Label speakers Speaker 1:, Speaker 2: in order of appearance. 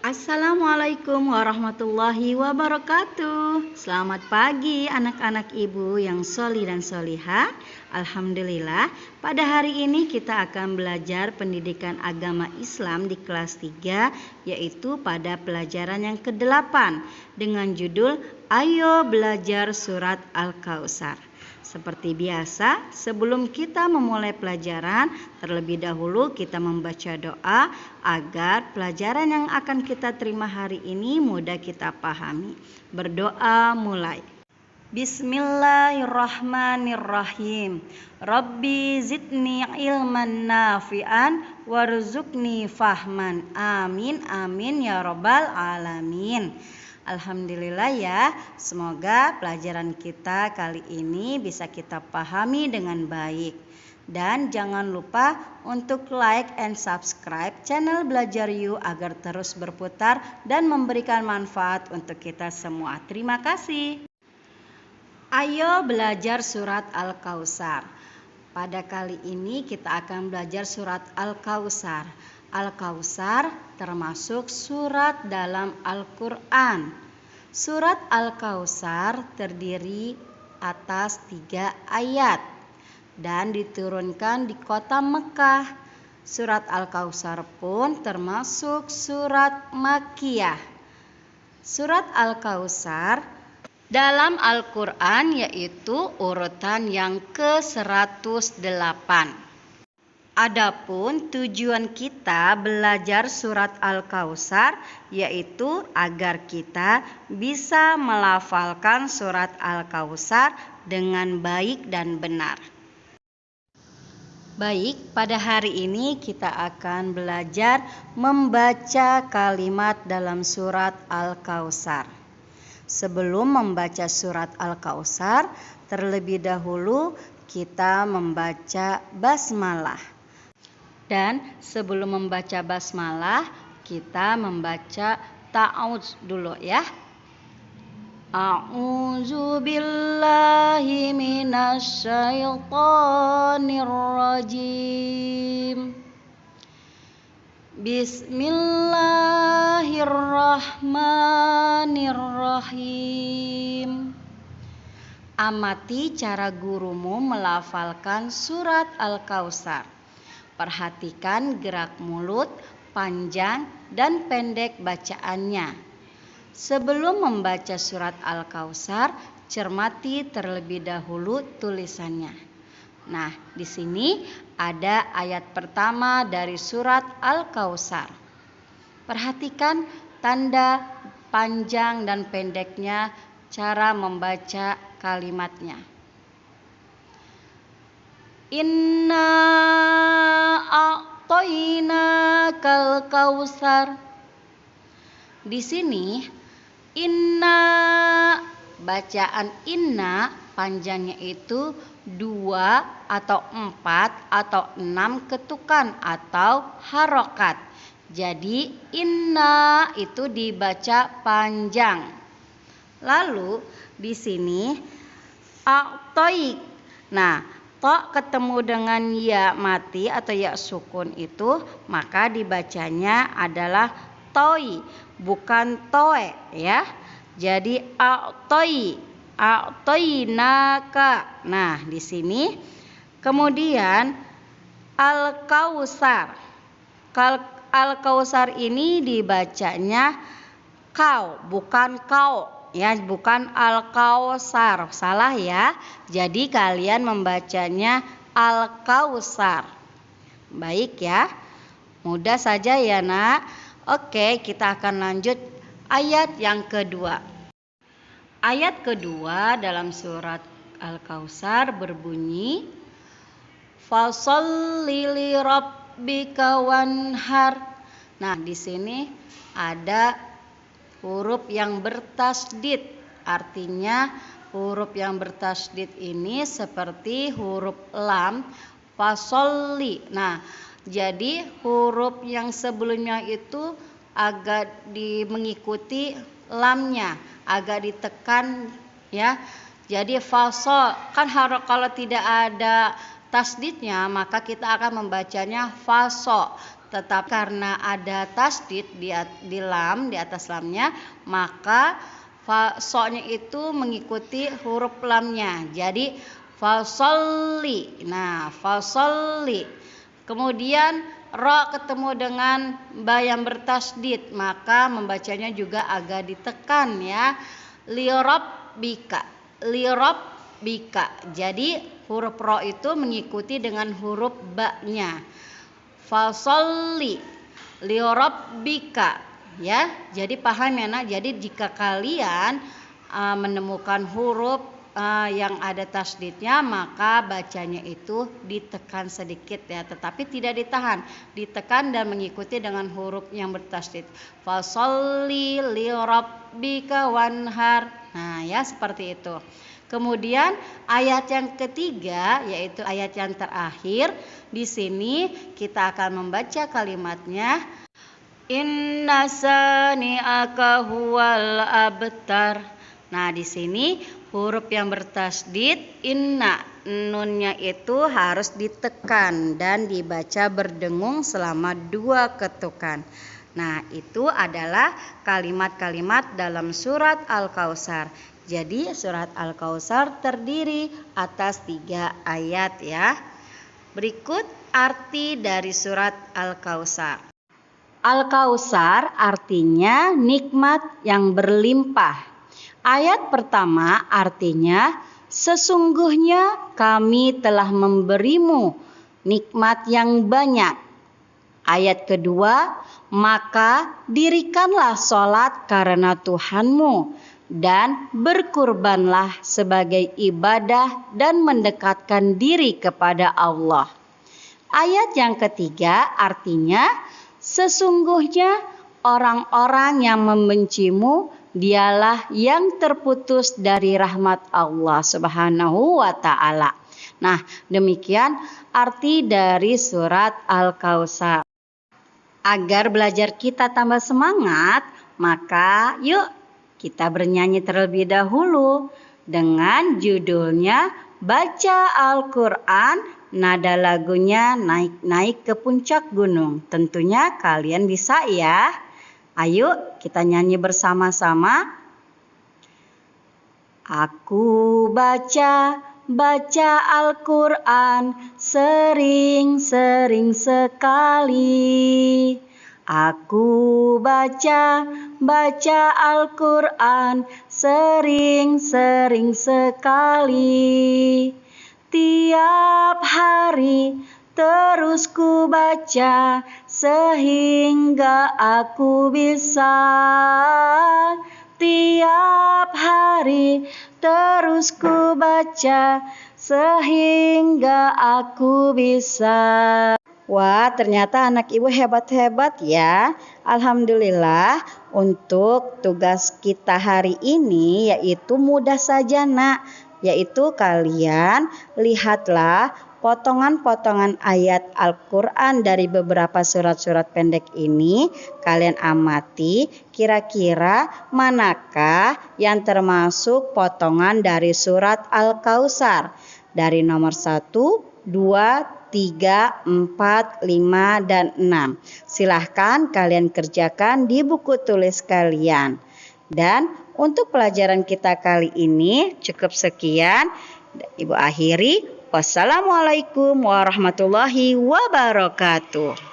Speaker 1: Assalamualaikum warahmatullahi wabarakatuh. Selamat pagi anak-anak ibu yang soli dan solihah. Alhamdulillah, pada hari ini kita akan belajar pendidikan agama Islam di kelas 3, yaitu pada pelajaran yang ke-8 dengan judul Ayo Belajar Surat Al-Kautsar. Seperti biasa, sebelum kita memulai pelajaran, terlebih dahulu kita membaca doa agar pelajaran yang akan kita terima hari ini mudah kita pahami. Berdoa mulai. Bismillahirrahmanirrahim. Rabbi zidni ilman nafi'an warzuqni fahman. Amin amin ya rabbal alamin. Alhamdulillah ya, semoga pelajaran kita kali ini bisa kita pahami dengan baik. Dan jangan lupa untuk like and subscribe channel Belajar You agar terus berputar dan memberikan manfaat untuk kita semua. Terima kasih. Ayo belajar surat Al-Kautsar. Pada kali ini kita akan belajar surat Al-Kautsar. Al-Kautsar termasuk surat dalam Al-Quran. Surat Al-Kautsar terdiri atas 3 ayat dan diturunkan di kota Mekah. Surat Al-Kautsar pun termasuk surat Makkiyah. Surat Al-Kautsar dalam Al-Quran yaitu urutan yang ke-108. Adapun tujuan kita belajar surat Al-Kautsar yaitu agar kita bisa melafalkan surat Al-Kautsar dengan baik dan benar. Baik, pada hari ini kita akan belajar membaca kalimat dalam surat Al-Kautsar. Sebelum membaca surat Al-Kautsar, terlebih dahulu kita membaca basmalah. Dan sebelum membaca basmalah, kita membaca ta'awudz dulu ya. A'udzu billahi minasyaitonir rajim. Bismillahirrahmanirrahim. Amati cara gurumu melafalkan surat Al-Kautsar. Perhatikan gerak mulut, panjang dan pendek bacaannya. Sebelum membaca surat Al-Kautsar, cermati terlebih dahulu tulisannya. Nah, di sini ada ayat pertama dari surat Al-Kautsar. Perhatikan tanda panjang dan pendeknya cara membaca kalimatnya. Inna a'tainakal kautsar. Di sini inna, bacaan inna panjangnya itu 2 atau 4 atau 6 ketukan atau harokat. Jadi inna itu dibaca panjang. Lalu di sini a'taik. Nah, to ketemu dengan ya mati atau ya sukun itu, maka dibacanya adalah toi, bukan toe ya. Jadi a'tainaka. Nah, di sini kemudian Al-Kautsar. Al-Kautsar ini dibacanya kau, bukan kau. Ya, bukan Al-Kautsar, salah ya. Jadi kalian membacanya Al-Kautsar. Baik ya, mudah saja ya nak. Oke, kita akan lanjut ayat yang kedua. Ayat kedua dalam surat Al-Kautsar berbunyi, Fasholli li rabbika wanhar. Nah, di sini ada huruf yang bertasdid, artinya huruf yang bertasdid ini seperti huruf lam, fasolli. Nah, jadi huruf yang sebelumnya itu agak mengikuti lamnya, agak ditekan ya. Jadi fasol kan kalau tidak ada tasdidnya maka kita akan membacanya faso. tetapi karena ada tasdid di lam, di atas lamnya, maka so-nya itu mengikuti huruf lamnya. Jadi fasolli. Nah, fasolli. Kemudian ro ketemu dengan ba yang bertasdid, maka membacanya juga agak ditekan ya. Lirabbika. Lirabbika. Jadi huruf ro itu mengikuti dengan huruf ba-nya. Fasolli lirabbika. Ya, jadi paham ya nak. Jadi jika kalian menemukan huruf yang ada tasdidnya, maka bacanya itu ditekan sedikit ya, tetapi tidak ditahan, ditekan dan mengikuti dengan huruf yang bertasdid. Fasolli lirabbika wanhar. Nah ya, seperti itu. Kemudian ayat yang ketiga, yaitu ayat yang terakhir. Di sini kita akan membaca kalimatnya. Inna sani'aka huwal abtar. Nah, di sini huruf yang bertasdid inna, nunnya itu harus ditekan dan dibaca berdengung selama 2 ketukan. Nah, itu adalah kalimat-kalimat dalam surat Al-Kautsar. Jadi surat Al-Kautsar terdiri atas 3 ayat ya. Berikut arti dari surat Al-Kautsar. Al-Kautsar artinya nikmat yang berlimpah. Ayat pertama artinya sesungguhnya kami telah memberimu nikmat yang banyak. Ayat kedua, maka dirikanlah sholat karena Tuhanmu dan berkurbanlah sebagai ibadah dan mendekatkan diri kepada Allah. Ayat yang ketiga artinya sesungguhnya orang-orang yang membencimu dialah yang terputus dari rahmat Allah Subhanahu wa ta'ala. Nah, demikian arti dari surat Al-Kautsar. Agar belajar kita tambah semangat, maka yuk kita bernyanyi terlebih dahulu dengan judulnya Baca Al-Quran. Nada lagunya naik-naik ke puncak gunung. Tentunya kalian bisa ya. Ayo kita nyanyi bersama-sama. Aku baca Al-Quran sering-sering sekali. Aku baca Al-Quran sering-sering sekali. Tiap hari terus ku baca sehingga aku bisa. Tiap hari terus ku baca sehingga aku bisa. Wah, ternyata anak ibu hebat-hebat ya. Alhamdulillah, untuk tugas kita hari ini yaitu mudah saja nak. Yaitu kalian lihatlah potongan-potongan ayat Al-Quran dari beberapa surat-surat pendek ini. Kalian amati kira-kira manakah yang termasuk potongan dari surat Al-Kautsar. Dari nomor 1, 2, 3, 4, 5, dan 6. Silahkan kalian kerjakan di buku tulis kalian. Dan untuk pelajaran kita kali ini cukup sekian. Ibu akhiri. Wassalamualaikum warahmatullahi wabarakatuh.